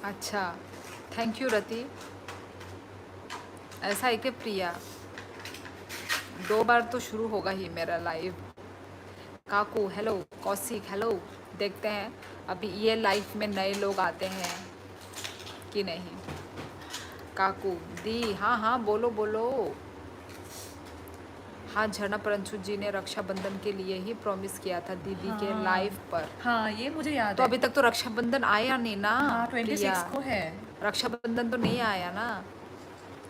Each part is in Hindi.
अच्छा, थैंक यू रति। ऐसा है कि प्रिया, 2 बार तो शुरू होगा ही मेरा लाइव। काकू हेलो, कौशिक हेलो। देखते हैं अभी ये लाइफ में नए लोग आते हैं कि नहीं। काकू दी, हाँ हाँ बोलो बोलो। हाँ, झरना परंशु जी ने रक्षाबंधन के लिए ही प्रॉमिस किया था दीदी के हाँ लाइव पर। हाँ, ये मुझे याद तो है। अभी तक तो रक्षाबंधन आया नहीं ना हाँ, प्रिया। 26 को है। रक्षाबंधन तो नहीं आया ना।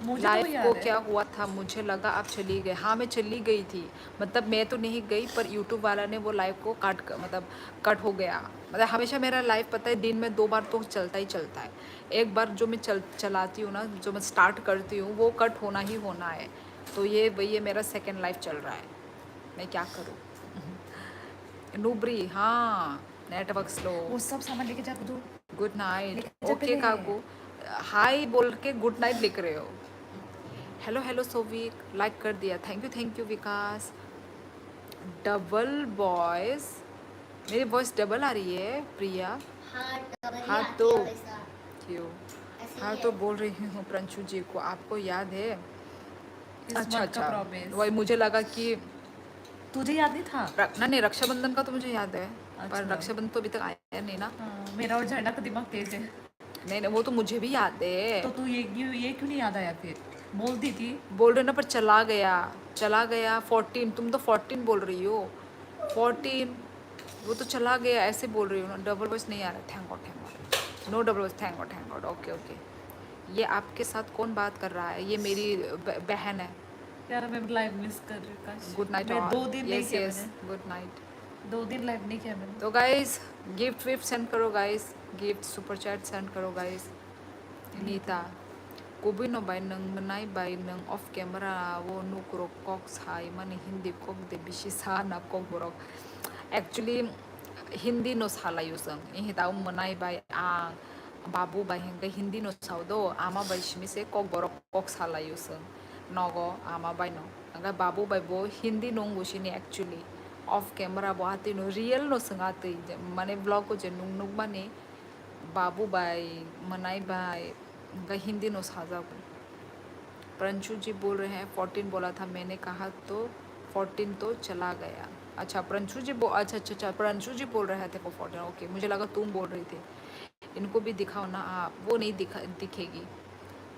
मुझे तो लाइफ को याद है। क्या हुआ था, मुझे लगा आप चली गए। हाँ मैं चली गई थी, मतलब मैं तो नहीं गई पर यूट्यूब वाला ने वो लाइव को मतलब कट हो गया। मतलब हमेशा मेरा लाइव पता है दिन में 2 बार तो चलता ही चलता है। एक बार जो मैं चलाती हूँ ना, जो मैं स्टार्ट करती हूँ वो कट होना ही होना है। तो ये वही है, मेरा सेकेंड लाइफ चल रहा है, मैं क्या करूँ। नूबरी हाँ, नेटवर्क स्लो। वो सब सामान लेके जा दो। Good night. लेके जा ओके पहले। काकू, हाय बोल के गुड नाइट लिख रहे हो। हेलो हेलो सोविक, लाइक कर दिया, thank you Vikas. Double voice, मेरी वॉइस डबल आ रही है प्रिया। हाँ डबल ही हाँ आती तो है वैसा। क्यों, ऐसे हाँ ही तो है। बोल रही हूँ प्रंशु जी को, आपको याद है। इस अच्छा मंथ का अच्छा, प्रॉमिस वही मुझे लगा कि तुझे याद नहीं था? नहीं रक्षाबंधन का तो मुझे याद है, पर अच्छा। रक्षाबंधन तो अभी तक आया नहीं ना। हाँ, मेरा और झंडा का दिमाग तेज है। नहीं नहीं वो तो मुझे भी याद है। तो तू ये क्यों नहीं याद आया फिर? बोलती थी। बोल रहे ना, पर चला गया, चला गया। 14, तुम तो 14 बोल रही हो। 14, वो तो चला गया ऐसे बोल रही हो ना। डबल वॉइस नहीं आ रहा, thank God thank God. No double voice, thank God. Okay okay. ये आपके साथ कौन बात कर रहा है? ये मेरी बहन है। यार मैं लाइव मिस कर रही हूँ काश। गुड नाइट मैं ऑल। 2 दिन नहीं यस किया यस, मैंने। Good night. 2 दिन लाइव नहीं किया मैंने। तो गाइस गिफ्ट विफ्ट सेंड करो guys, gift super chat send करो गाइस। नीता कुबी नो बाय नंग नाय बाय नंग ऑफ कैमरा वो नुक्रो कॉक्स हाई माने हिंदी कॉक दे बिशी सा ना कॉक बोरक। एक्चुअली हिंदी नो सालायो जों इहि दाउ मोनाय बाय आं बाबु बाय हेंगे हिंदी नो सावदो आमा बाय शिमिसे कॉक बोरक कॉक सालायो जों नगो आमा बाय नो अंगा बाबु बाय बो हिंदी नंगो शिनी एक्चुअली ऑफ कैमरा बो आते नो रियल नो संगाते माने ब्लॉग को जे नुंग नुंग माने बाबू बाय मनाई बाय उनका हिंदी नो साजा। प्रंशु जी बोल रहे हैं 14 बोला था मैंने, कहा तो 14 तो चला गया। अच्छा प्रंशु जी अच्छा प्रंशु जी बोल रहे थे वो 14। ओके मुझे लगा तुम बोल रही थी। इनको भी दिखाओ ना आप, वो नहीं दिखेगी।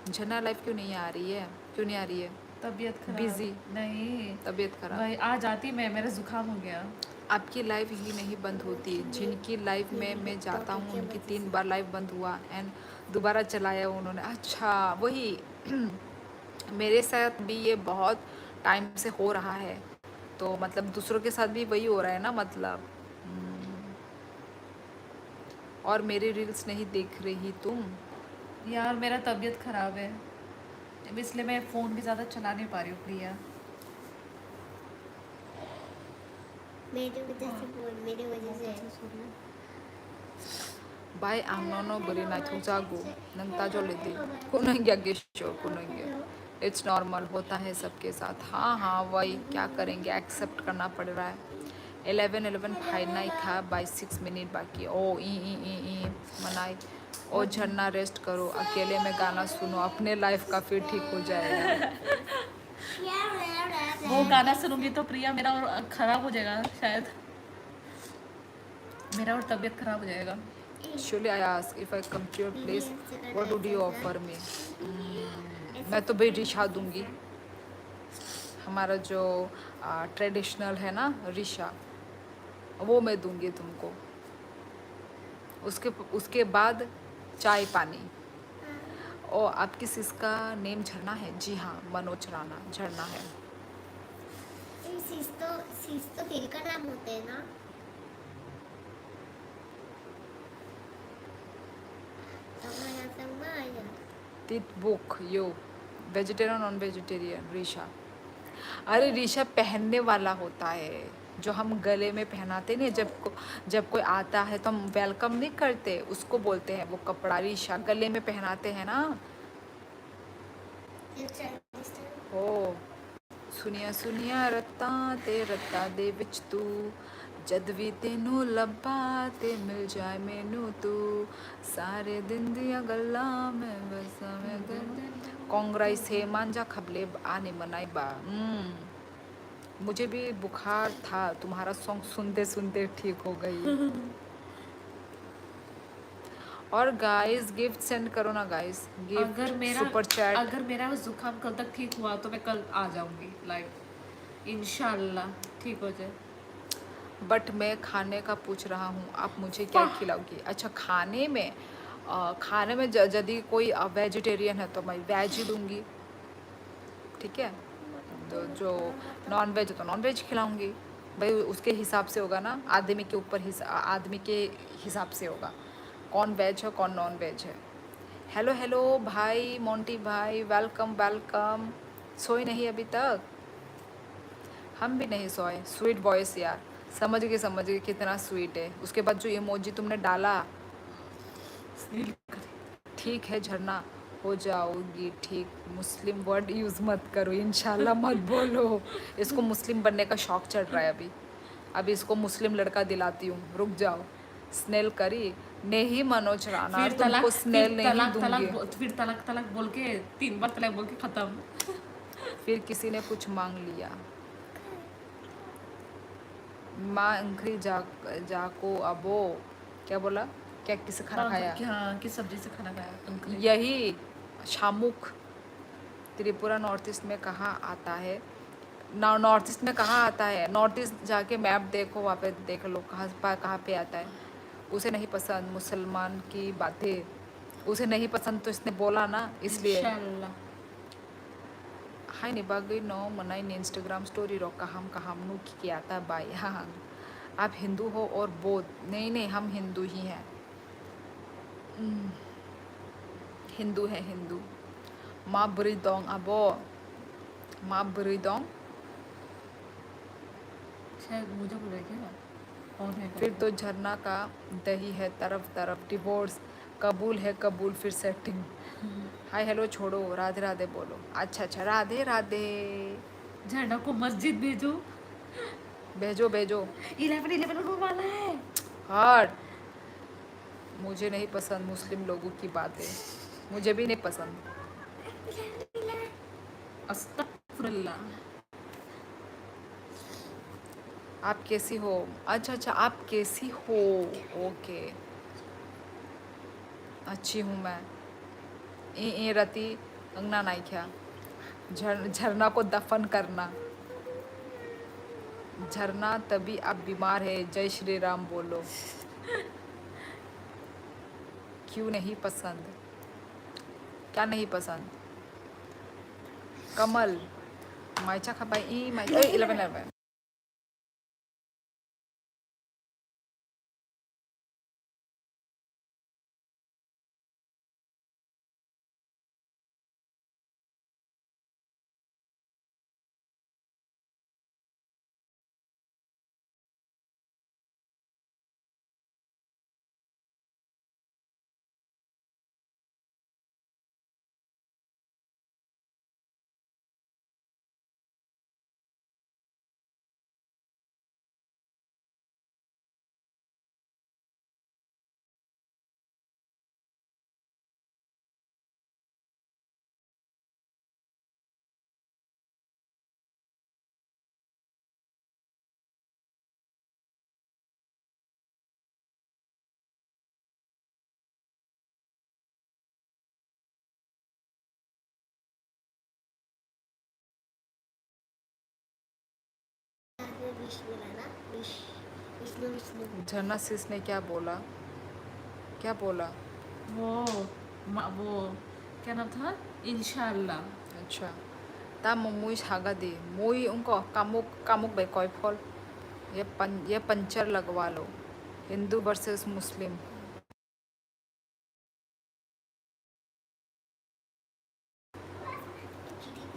झरना लाइफ क्यों नहीं आ रही है, क्यों नहीं आ रही है? तबीयत खराब। बिजी, नहीं तबीयत खराब। भाई, आ जाती मैं, मेरा जुकाम हो गया। आपकी लाइव ही नहीं बंद होती, जिनकी लाइव में मैं जाता हूँ उनकी 3 बार लाइव बंद हुआ एंड दोबारा चलाया उन्होंने। अच्छा वही मेरे साथ भी ये बहुत टाइम से हो रहा है, तो मतलब दूसरों के साथ भी वही हो रहा है ना मतलब। और मेरी रील्स नहीं देख रही तुम? यार मेरा तबीयत खराब है, इसलिए मैं फ़ोन भी ज़्यादा चला नहीं पा रही हूँ प्रिया। मेरी वजह से बाय आमनो बरी ना जागो नंता जो लेती कुनेंगे गेशो कुनेंगे। इट्स नॉर्मल, होता है सबके साथ। हाँ हाँ वही क्या करेंगे, एक्सेप्ट करना पड़ रहा है। 11 फाइनाई था बाई 6 मिनट बाकी। ओ ई मनाई। ओ और झरना रेस्ट करो, अकेले में गाना सुनो, अपने लाइफ का फिर ठीक हो जाएगा। वो गाना सुनूंगी तो प्रिया मेरा और ख़राब हो जाएगा शायद। मेरा और तबीयत खराब हो जाएगा। Surely I ask if I come to your place, what would you offer me? मैं तो भाई रिशा दूंगी, हमारा जो ट्रेडिशनल है ना रिशा, वो मैं दूंगी तुमको। उसके उसके बाद चाय पानी। ओ आपकी सिस का नेम झरना है? जी हाँ, मनोज राणा झरना है। शीश तो दिल का नाम होते हैं ना। समाया समाया। तित बुक यो, वेजिटेरियन नॉन वेजिटेरियन ऋषा? अरे ऋषा पहनने वाला होता है, जो हम गले में पहनाते नहीं, जब कोई आता है तो हम वेलकम नहीं करते, उसको बोलते हैं वो कपड़ा ऋषा, गले में पहनाते हैं ना। ओ सुनिया सुनिया रत्ता ते रत्ता दे विच तू जद भी तेनू लब्बा ते मिल जाए मैनू तू सारे दिन दिया गल्ला में बसा में कांग्रेस से मांझा खबले आने मनाई बा मुझे भी बुखार था, तुम्हारा सॉन्ग सुनते सुनते ठीक हो गई। और गाइस गिफ्ट सेंड करो ना गाइस, अगर गिफ्ट मेरा सुपर चैट। अगर मेरा जुकाम कल तक ठीक हुआ तो मैं कल आ जाऊंगी लाइव, इंशाल्लाह ठीक हो जाए। बट मैं खाने का पूछ रहा हूँ, आप मुझे क्या वाह। खिलाओगी? अच्छा खाने में यदि कोई वेजिटेरियन है तो मैं वेज ही दूंगी, ठीक है। तो जो नॉन वेज है तो नॉन वेज खिलाऊंगी, भाई उसके हिसाब से होगा ना, आदमी के ऊपर आदमी के हिसाब से होगा कौन वेज है कौन नॉन वेज है। हेलो हेलो भाई मोंटी भाई, वेलकम वेलकम। सोए नहीं अभी तक? हम भी नहीं सोए। स्वीट वॉइस यार, समझ गए कितना स्वीट है। उसके बाद जो इमोजी तुमने डाला, ठीक है झरना हो जाओगी ठीक, मुस्लिम वर्ड यूज़ मत करो, इंशाल्लाह मत बोलो। इसको मुस्लिम बनने का शौक चढ़ रहा है अभी इसको मुस्लिम लड़का दिलाती हूँ, रुक जाओ। स्नेल करी नहीं मनोज राणा, फिर तुमको तलाक स्नेल नहीं दूंगी। फिर तलाक तलाक बोल के 3 बार तलाक बोल के खत्म। फिर किसी ने कुछ मांग लिया। माँ अंखरी जाको अबो, क्या बोला? क्या किसे खाना खाया? हाँ, किस सब्जी से खाना खाया तुमने? यही शामुक। त्रिपुरा नॉर्थ ईस्ट में कहाँ आता है? नॉर्थ ईस्ट में कहाँ आता है? नॉर्थ ईस्ट जाके मैप देखो, वहाँ पे देख लो कहाँ पे आता है। उसे नहीं पसंद मुसलमान की बातें, उसे नहीं पसंद तो इसने बोला ना, इसलिए। इंशाल्लाह। हाय निबागई नो मनाई ने इंस्टाग्राम स्टोरी रो कहम नु की आता बाय। हाँ, आप हिंदू हो और बौद्ध? नहीं हम हिंदू ही हैं, हिंदू है हिंदू। माँ बुरीदोंग अबो, माँ बुरीदोंग। शायद मुझे बोला क्या? कौन है? फिर तो झरना का दही है तरफ तरफ, डिवोर्स कबूल है कबूल, फिर सेटिंग। हाय हेलो छोड़ो, राधे राधे बोलो। अच्छा राधे राधे। झरना को मस्जिद भेजो। भेजो भेजो। 11 होने वाला है। हट, मुझे नहीं पसंद मुस्लिम लोगों की बातें, मुझे भी नहीं पसंद। अस्तगफुरुल्लाह। आप कैसी हो? अच्छा आप कैसी हो? ओके, अच्छी हूँ मैं। ए रति अंगना नाई क्या, झरना को दफन करना। झरना तभी अब बीमार है, जय श्री राम बोलो। क्यों नहीं पसंद? क्या नहीं पसंद? कमल माइचा खबाई माइ 11 विष्णु झरना सिस ने क्या बोला? क्या बोला? वो क्या नाम था? इंशाल्लाह। अच्छा ता मुई छागा दी मुई उनको कामुक कामुक भाई कोई फॉल, ये पंचर लगवा लो। हिंदू वर्सेस मुस्लिम।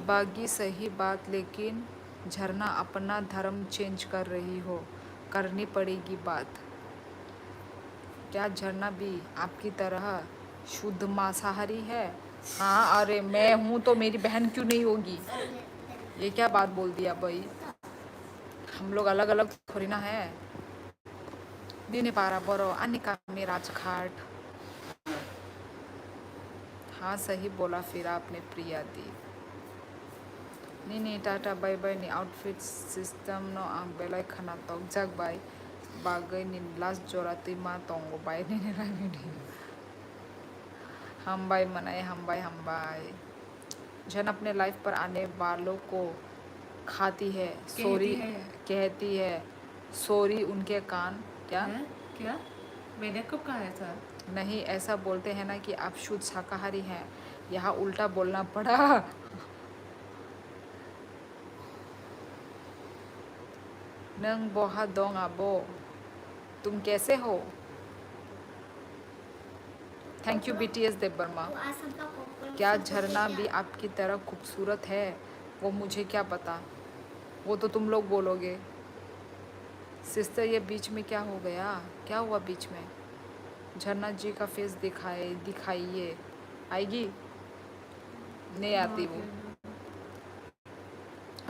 बागी सही बात, लेकिन झरना अपना धर्म चेंज कर रही हो, करनी पड़ेगी बात। क्या झरना भी आपकी तरह शुद्ध मांसाहारी है? हाँ, अरे मैं हूँ तो मेरी बहन क्यों नहीं होगी? ये क्या बात बोल दिया भाई, हम लोग अलग अलग थोड़ी ना है। Nini para boro ani kami Rajghat. हाँ सही बोला फिर आपने प्रिया दी. Nini tata bye bye ni outfit system no ang belai khana tok jak bai bagai ni last jorati ma tongo bai nini rani ni. हम बाई मनाए हम बाई. जन अपने लाइफ पर आने वालों को खाती है सॉरी कहती है सॉरी उनके कान क्या हैं? क्या मैंने कब कहा ऐसा? नहीं ऐसा बोलते हैं ना कि आप शुद्ध शाकाहारी हैं. यहाँ उल्टा बोलना पड़ा. नंग बोहा दोंग आबो तुम कैसे हो. थैंक यू BTS देव वर्मा. तो आज सबका कॉकरोच क्या को झरना क्या? भी आपकी तरह खूबसूरत है वो मुझे क्या पता. वो तो तुम लोग बोलोगे. सिस्टर ये बीच में क्या हो गया. क्या हुआ बीच में. झरना जी का फेस दिखाइए. आएगी नहीं आती वो.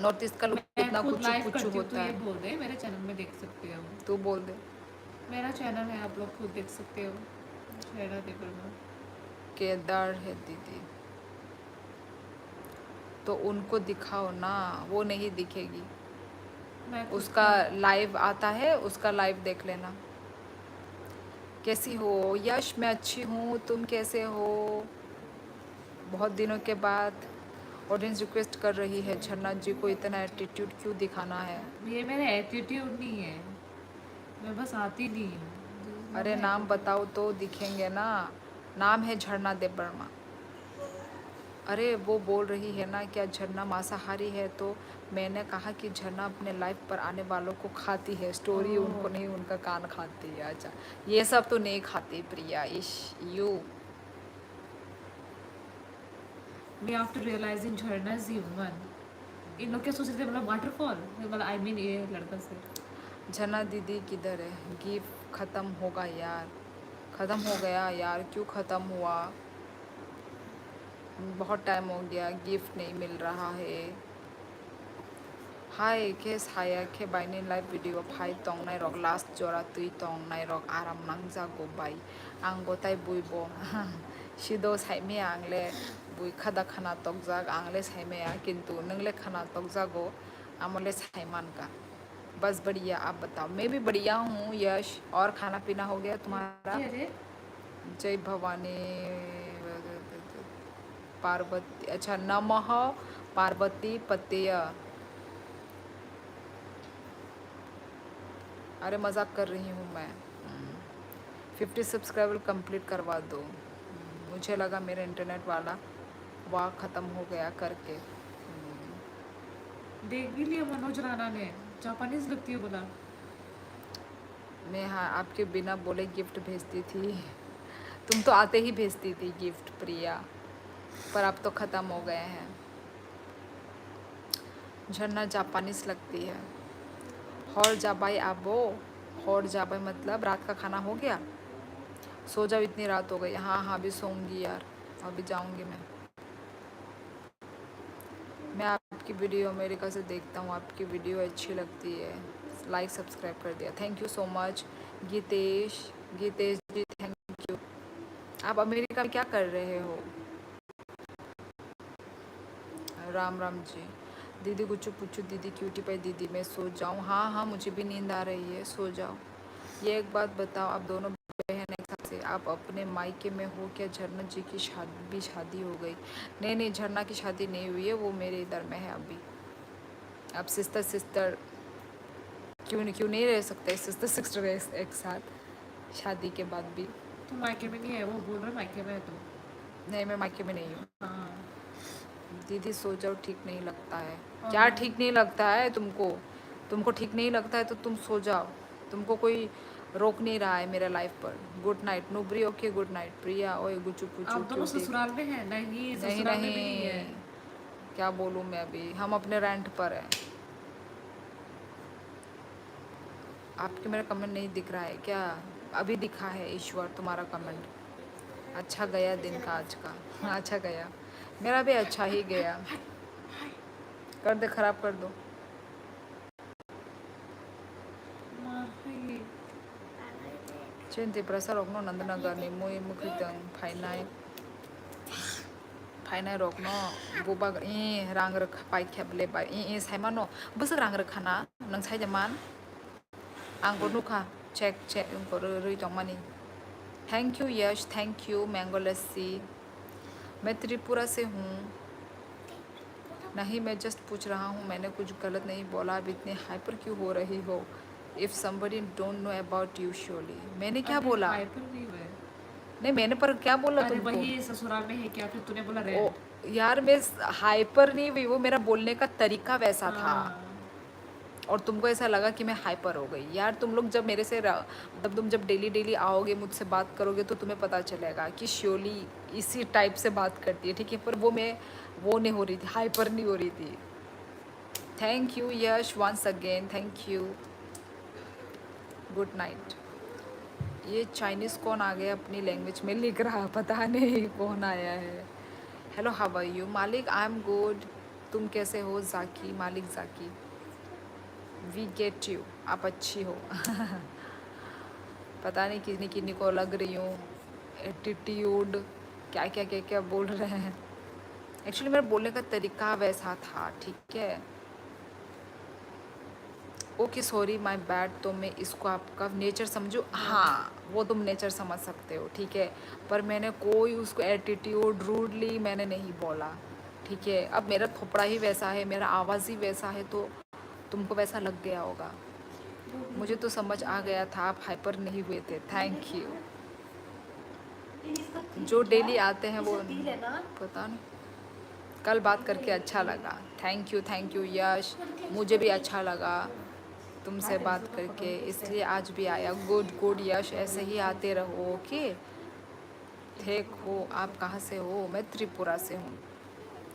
नॉर्थ ईस्ट का लोग मैं कितना खुद कुछ लाइव कुछ करती हूँ तो होता ये है. बोल दे, मेरे चैनल में देख सकते हो. तू बोल दे. मेरा चैनल है, आप लोग खुद देख सकते हो. छेड़ा दे पर केदार है दीदी तो उनको दिखाओ ना. वो नहीं दिखेगी. मैं खुद उसका लाइव आता है उसका लाइव देख लेना. कैसी हो यश. मैं अच्छी हूँ तुम कैसे हो. बहुत दिनों के बाद ऑडियंस रिक्वेस्ट कर रही है झरना जी को इतना एटीट्यूड क्यों दिखाना है. ये मेरा एटीट्यूड नहीं है, मैं बस आती नहीं हूँ. अरे नाम बताओ तो दिखेंगे ना. नाम है झरना देव वर्मा. अरे वो बोल रही है ना क्या झरना मांसाहारी है तो मैंने कहा कि झरना अपने लाइफ पर आने वालों को खाती है. स्टोरी उनको नहीं उनका कान खाती है. अच्छा ये सब तो नहीं खाती प्रिया. इश यू. मैं आफ्टर रियलाइजिंग झरना इज ह्यूमन. इन लोग क्या सोच रहे थे, मतलब वाटरफॉल, मतलब आई मीन ये लड़का से. झरना दीदी किधर है. गिफ्ट ख़त्म होगा यार. ख़त्म हो गया यार. क्यों ख़त्म हुआ. बहुत टाइम हो गया गिफ्ट नहीं मिल रहा है. हाय केस हाया के बाइने लाइव वीडियो फाइ तंग नाय रक लास्ट जरा तुई तंग नाय रक आराम नांगजागो बाई आं गताय बुइबो सिदो साइमे आंगले बुइ खादा खाना तकजाग आंगले साइमेया किंतु नंगले खाना तकजागो आमले साइमान का. बस बढ़िया आप बताओ. मैं भी बढ़िया हूँ यश. और खाना पीना हो गया तुम्हारा. अरे जय भवानी पार्वती. अच्छा नमः पार्वती पतेय. अरे मजाक कर रही हूँ मैं. 50 सब्सक्राइबर कंप्लीट करवा दो. मुझे लगा मेरा इंटरनेट वाला वाह ख़त्म हो गया करके. देख भी लिया मनोज राणा ने, जापानीज लगती है बोला. मैं हाँ आपके बिना बोले गिफ्ट भेजती थी. तुम तो आते ही भेजती थी गिफ्ट प्रिया. पर अब तो ख़त्म हो गए हैं. झरना जापानीस लगती है. हॉर जाबाई आबो. हॉर जाबाई मतलब रात का खाना हो गया. सो जाओ इतनी रात हो गई. हाँ हाँ अभी सोऊंगी यार. अभी जाऊंगी मैं आपकी वीडियो अमेरिका से देखता हूँ. आपकी वीडियो अच्छी लगती है. लाइक सब्सक्राइब कर दिया. Thank you so much Gitesh ji. Thank you. आप अमेरिका में क्या कर रहे हो. राम राम जी. दीदी गुच्चू पुच्चू दीदी क्यूटी पाई दीदी मैं सो जाऊँ. हाँ हाँ मुझे भी नींद आ रही है. सो जाओ. ये एक बात बताओ आप दोनों बहन एक साथ से आप अपने मायके में हो क्या. झरना जी की शादी हो गई. नहीं झरना की शादी नहीं हुई है. वो मेरे इधर में है अभी. आप सिस्टर क्यों नहीं रह सकते. सिस्टर एक साथ शादी के बाद भी. तो मायके में नहीं है, वो बोल रहा है मायके में है. तो नहीं मैं मायके में नहीं हूँ. हाँ दीदी सो जाओ. ठीक नहीं लगता है. क्या ठीक नहीं लगता है तुमको ठीक नहीं लगता है तो तुम सो जाओ. तुमको कोई रोक नहीं रहा है मेरा लाइफ पर. गुड नाइट नुब्री. Okay good night Priya. ओए गुचू पुचू आप दोनों ससुराल में है. नहीं ससुराल में भी नहीं है. क्या बोलूँ मैं अभी. हम अपने रेंट पर है. आपके मेरा कमेंट नहीं दिख रहा है क्या. अभी दिखा है ईश्वर तुम्हारा कमेंट. अच्छा गया दिन का आज का. अच्छा गया. मेरा भी अच्छा ही गया. कर दे खराब कर दो. मार है ये. Cinti prasa rokno nandanagar ni mui mukritang फाइनाय रकनो बोबा रां रखा पाइ खेबले बाय साइमानो बस रां रखाना नों साइजमान आंबो नुखा चेक उनको रुई टमानी thank you Yash thank you mango lassi मैं त्रिपुरा से हूँ नहीं मैं जस्ट पूछ रहा हूँ मैंने कुछ गलत नहीं बोला अब इतने हाइपर क्यों हो रही हो if somebody don't know about you surely मैंने क्या बोला हाइपर नहीं हुए। नहीं मैंने पर क्या बोला अरे तुमको वही ससुराल में है क्या, फिर तूने बोला ओ, रेड। यार मैं हाइपर नहीं हुई वो मेरा बोलने का तरीका वैसा था हाँ। और तुमको ऐसा लगा कि मैं हाइपर हो गई यार तुम लोग जब मेरे से मतलब तुम जब डेली डेली आओगे मुझसे बात करोगे तो तुम्हें पता चलेगा कि श्योली इसी टाइप से बात करती है ठीक है पर वो मैं वो नहीं हो रही थी हाइपर नहीं हो रही थी thank you Yash once again thank you good night ये चाइनीज़ कौन आ गया अपनी लैंग्वेज में लिख रहा पता नहीं कौन आया है हेलो हाउ आर यू मालिक आई एम गुड तुम कैसे हो जाकी मालिक जाकी वी गेट यू आप अच्छी हो पता नहीं कितनी कितनी को लग रही हूँ एटीट्यूड क्या क्या क्या क्या बोल रहे हैं एक्चुअली मेरा बोलने का तरीका वैसा था ठीक है ओके सॉरी माय बैड तो मैं इसको आपका नेचर समझूँ हाँ वो तुम नेचर समझ सकते हो ठीक है पर मैंने कोई उसको एटीट्यूड रूडली मैंने नहीं बोला ठीक है अब मेरा थोपड़ा ही वैसा है मेरा आवाज़ ही वैसा है तो तुमको वैसा लग गया होगा मुझे तो समझ आ गया था आप हाइपर नहीं हुए थे थैंक यू जो डेली आते हैं वो पता नहीं कल बात करके अच्छा लगा थैंक यू यश मुझे भी अच्छा लगा तुमसे बात करके इसलिए आज भी आया गुड गुड यश ऐसे ही आते रहो ओके ठीक हो आप कहाँ से हो मैं त्रिपुरा से हूँ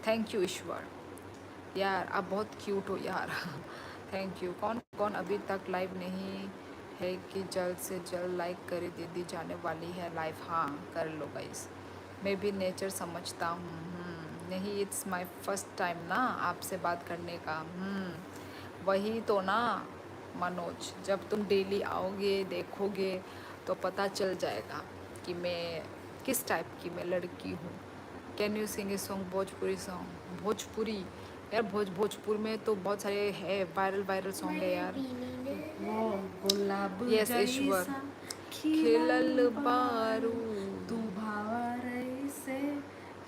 थैंक यू ईश्वर यार आप बहुत क्यूट हो यार थैंक यू कौन कौन अभी तक लाइव नहीं है कि जल्द से जल्द लाइक करे दीदी जाने वाली है लाइव हाँ कर लो गाइस मैं भी नेचर समझता हूँ नहीं इट्स माय फर्स्ट टाइम ना आपसे बात करने का वही तो ना मनोज जब तुम डेली आओगे देखोगे तो पता चल जाएगा कि मैं किस टाइप की मैं लड़की हूँ can you sing a song Bhojpuri song Bhojpuri यार भोजपुर में तो बहुत सारे है वायरल सॉन्ग है यार वो गुलाब यस ईश्वर जैसा खिलल बारू तू भावर से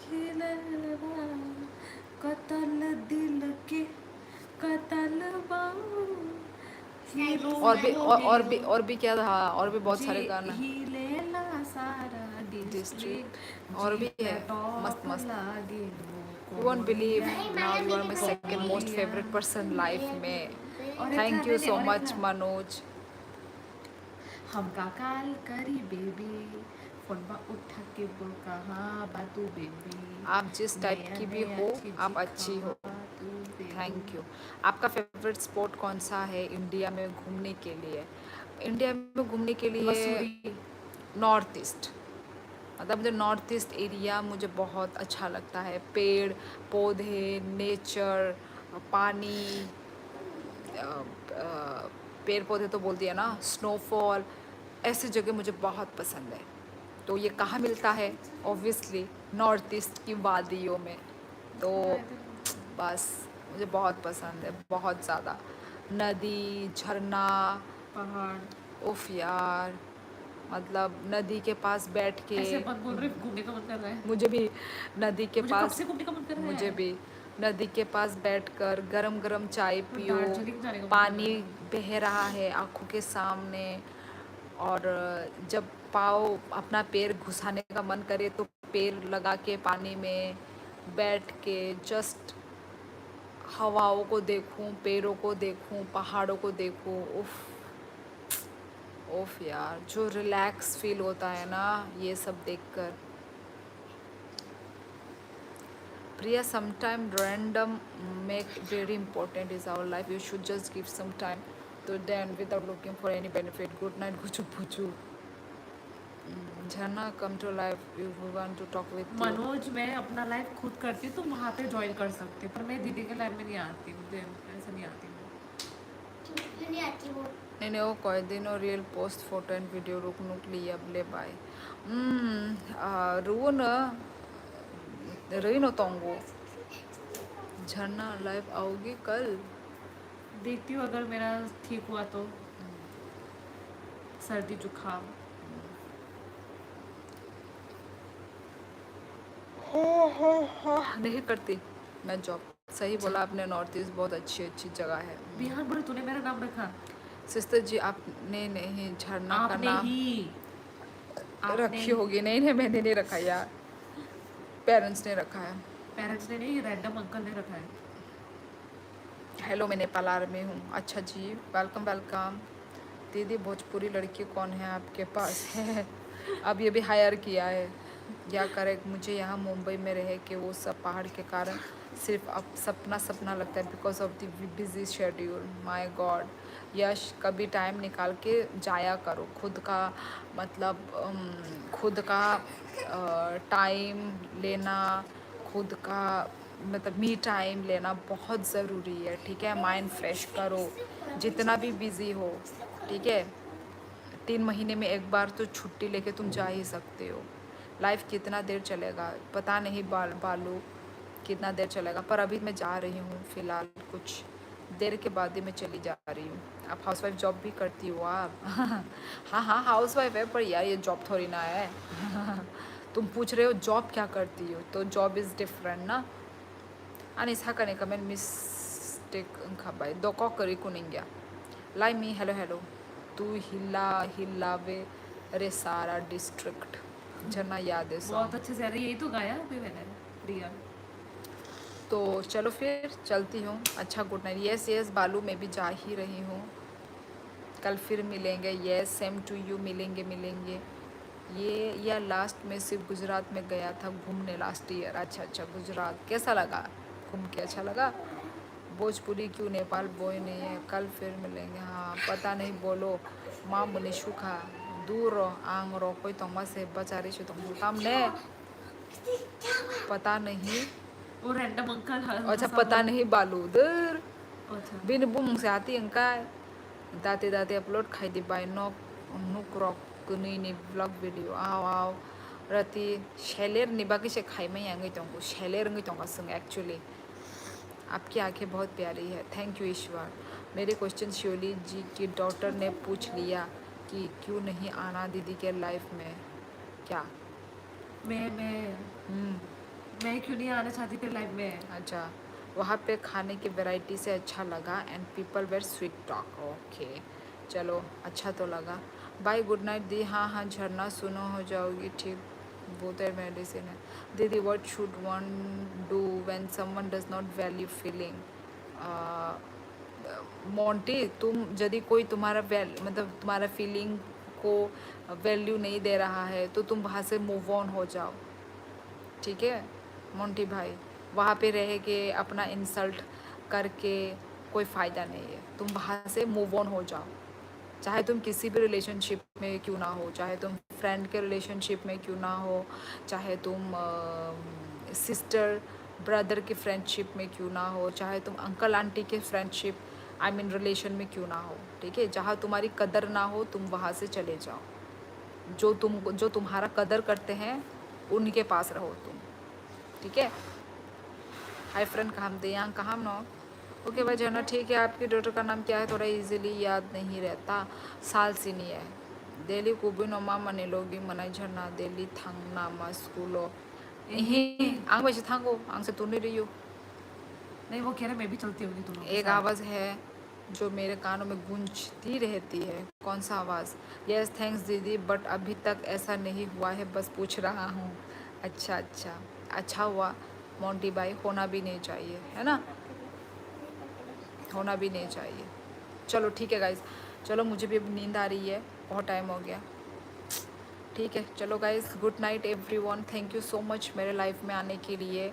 खिलल बा कतल दिल के कतल बाऊ और भी क्या था और भी बहुत सारे गाना हिलेला सारा डिस्ट्रिक्ट और भी है मस्त मस्त you won't believe now you are my second most favourite person life में thank you so much Manoj हम का कॉल करी बेबी फोन पर उठा के बोल कहाँ बातू बेबी आप जिस टाइप की भी हो आप अच्छी हो थैंक यू आपका फेवरेट स्पॉट कौन सा है इंडिया में घूमने के लिए इंडिया में घूमने के लिए नॉर्थ ईस्ट मतलब मुझे नॉर्थ ईस्ट एरिया मुझे बहुत अच्छा लगता है पेड़ पौधे नेचर पानी पेड़ पौधे तो बोल दिया ना स्नोफॉल ऐसी जगह मुझे बहुत पसंद है तो ये कहाँ मिलता है ऑब्वियसली नॉर्थ ईस्ट की वादियों में तो बस मुझे बहुत पसंद है बहुत ज़्यादा नदी झरना पहाड़ उफ यार मतलब नदी के पास बैठ के ऐसे मत बोल रहे घूमने का मन कर रहा है मुझे भी नदी के मुझे पास कब से घूमने का मन कर रहा है मुझे भी नदी के पास बैठकर गरम गरम चाय पियो दार्जिलिंग जाने का मन पानी बह रहा है आँखों के सामने और जब पाँव अपना पैर घुसाने का मन करे तो पैर लगा के पानी में बैठ के जस्ट हवाओं को देखूं पैरों को देखूं पहाड़ों को देखूं उफ यार जो रिलैक्स फील होता है ना ये सब देखकर प्रिया sometime random make very important is our life you should just give some time to them without looking for any benefit good night guchu puchu झरना come to life you want to talk with you Manoj मैं अपना लाइफ खुद करती हूँ तुम वहाँ पे ज्वाइन कर सकते हो पर मैं दीदी के लाइफ में नहीं आती मुझे ऐसा नहीं आती नहीं आती वो Nene o koi din o real post photo and video ruk nuk liya ble bye. Ruon रही नो तोंगो झरना लाइव आओगी कल देखती हूँ अगर मेरा ठीक हुआ तो सर्दी जुकाम नहीं करती मैं जॉब सही बोला आपने नॉर्थ ईस्ट बहुत अच्छी अच्छी जगह है बिहार बोले तूने मेरा नाम रखा सिस्टर जी आपने नहीं झरना का आपने नाम ही रखी होगी नहीं नहीं मैंने नहीं रखा यार पेरेंट्स ने रखा है पेरेंट्स ने नहीं रैंडम अंकल ने रखा है हेलो मैं नेपाल आर्मी हूँ अच्छा जी वेलकम वेलकम दीदी भोजपुरी लड़की कौन है आपके पास है अब ये भी हायर किया है या करे मुझे यहाँ मुंबई में रहे कि वो सब पहाड़ के कारण सिर्फ अब सपना सपना लगता है because of the busy schedule my God Yash कभी टाइम निकाल के जाया करो खुद का मतलब खुद का टाइम लेना खुद का मतलब मी टाइम लेना बहुत ज़रूरी है ठीक है माइंड फ्रेश करो जितना भी बिज़ी हो ठीक है 3 महीने में एक बार तो छुट्टी लेके तुम जा ही सकते हो लाइफ कितना देर चलेगा पता नहीं बालू कितना देर चलेगा पर अभी मैं जा रही हूँ फ़िलहाल कुछ देर के बाद ही मैं चली जा रही हूँ आप हाउसवाइफ जॉब भी करती हो आप हाँ हाँ हाउसवाइफ है पर यार ये जॉब थोड़ी ना है तुम पूछ रहे हो जॉब क्या करती हो तो जॉब इज़ डिफरेंट ना Anis hakane kamen mistake engkabai doko keri kuningya. Lai mi hello tu हिलावे रेसारा डिस्ट्रिक्ट झरना याद है बहुत अच्छे से यही तो गाया अभी मैंने रिया तो चलो फिर चलती हूँ अच्छा गुड नाइट यस यस बालू मैं भी जा ही रही हूँ कल फिर मिलेंगे यस सेम टू यू मिलेंगे ये या लास्ट में सिर्फ गुजरात में गया था घूमने लास्ट ईयर अच्छा गुजरात कैसा लगा घूम के अच्छा लगा भोजपुरी क्यों नेपाल बोय नहीं है कल फिर मिलेंगे हाँ पता नहीं बोलो माँ मुनि सुखा दूर रो आंग रो कोई तोमा से बचारी से तुम काम ने पता नहीं वो रैंडम अंकल अच्छा पता नहीं बालू दर अच्छा बिन बुम से आती अंकाय दाते अपलोड खाई दी बाय नुक रॉक कुनी ब्लॉग वीडियो आओ रति शेलेर निबाकी से खाई में आंगे तुमको शेलेर अंगे तुमको संग एक्चुअली आपकी आंखें बहुत प्यारी है थैंक यू ईश्वर मेरे क्वेश्चन शिवली जी की डॉटर ने पूछ लिया कि क्यों नहीं आना दीदी के लाइफ में क्या मैं क्यों नहीं आना चाहती फिर लाइफ में अच्छा वहाँ पे खाने की वैरायटी से अच्छा लगा and people were sweet talk okay चलो अच्छा तो लगा बाय गुड नाइट दी हाँ झरना सुनो हो जाओगी ठीक बहुत मेडिसिन है दीदी what should one do when someone does not value feeling Monty तुम यदि कोई तुम्हारा मतलब तुम्हारा फीलिंग को वैल्यू नहीं दे रहा है तो तुम वहाँ से मूव ऑन हो जाओ ठीक है मोंटी भाई वहाँ पे रह के अपना इंसल्ट करके कोई फ़ायदा नहीं है तुम वहाँ से मूव ऑन हो जाओ चाहे तुम किसी भी रिलेशनशिप में क्यों ना हो चाहे तुम फ्रेंड के रिलेशनशिप में क्यों ना हो चाहे तुम सिस्टर ब्रदर की फ्रेंडशिप में क्यों ना हो चाहे तुम अंकल आंटी के फ्रेंडशिप आई मीन रिलेशन में क्यों ना हो ठीक है जहाँ तुम्हारी कदर ना हो तुम वहाँ से चले जाओ जो तुम्हारा कदर करते हैं उनके पास रहो तुम ठीक है हाय फ्रेंड कहाँ दे यहाँ कहाँ नो ओके भाई झरना ठीक है आपकी डॉटर का नाम क्या है थोड़ा इजीली याद नहीं रहता साल सिनी है दिल्ली कुबिनोमा मनी लोगी मनाई झरना दिल्ली थांगना मा स्कूलो यही आंग वैसे थांगो आंग से तू नहीं रही हो नहीं वो कह रहे मैं भी चलती होगी तुम एक आवाज़ है जो मेरे कानों में गूंजती रहती है कौन सा आवाज़ यस थैंक्स दीदी बट अभी तक ऐसा नहीं हुआ है बस पूछ रहा हूँ अच्छा हुआ मोंटी भाई होना भी नहीं चाहिए है ना होना भी नहीं चाहिए चलो ठीक है गाइज चलो मुझे भी अब नींद आ रही है बहुत टाइम हो गया ठीक है चलो guys good night everyone thank you so much मेरे लाइफ में आने के लिए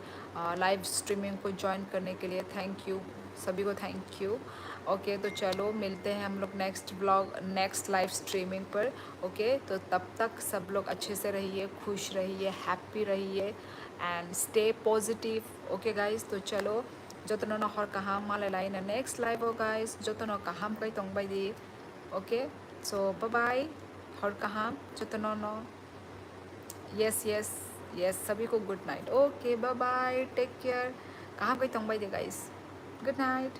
लाइव स्ट्रीमिंग को ज्वाइन करने के लिए थैंक यू सभी को थैंक यू ओके तो चलो मिलते हैं हम लोग next blog next live streaming पर ओके तो तब तक सब लोग अच्छे से रहिए खुश रहिए हैप्पी रहिए and stay positive okay guys तो चलो जतनो नखर कहाम मालाय लाइन नेक्स्ट लाइव हो गाइज जतनो कहाम कई तंग बायदि ओके सो बाय बाय हर कहाँ चतनो यस यस यस सभी को good night okay bye bye take care कहाँ गई तंग बाई दे गाइस गुड नाइट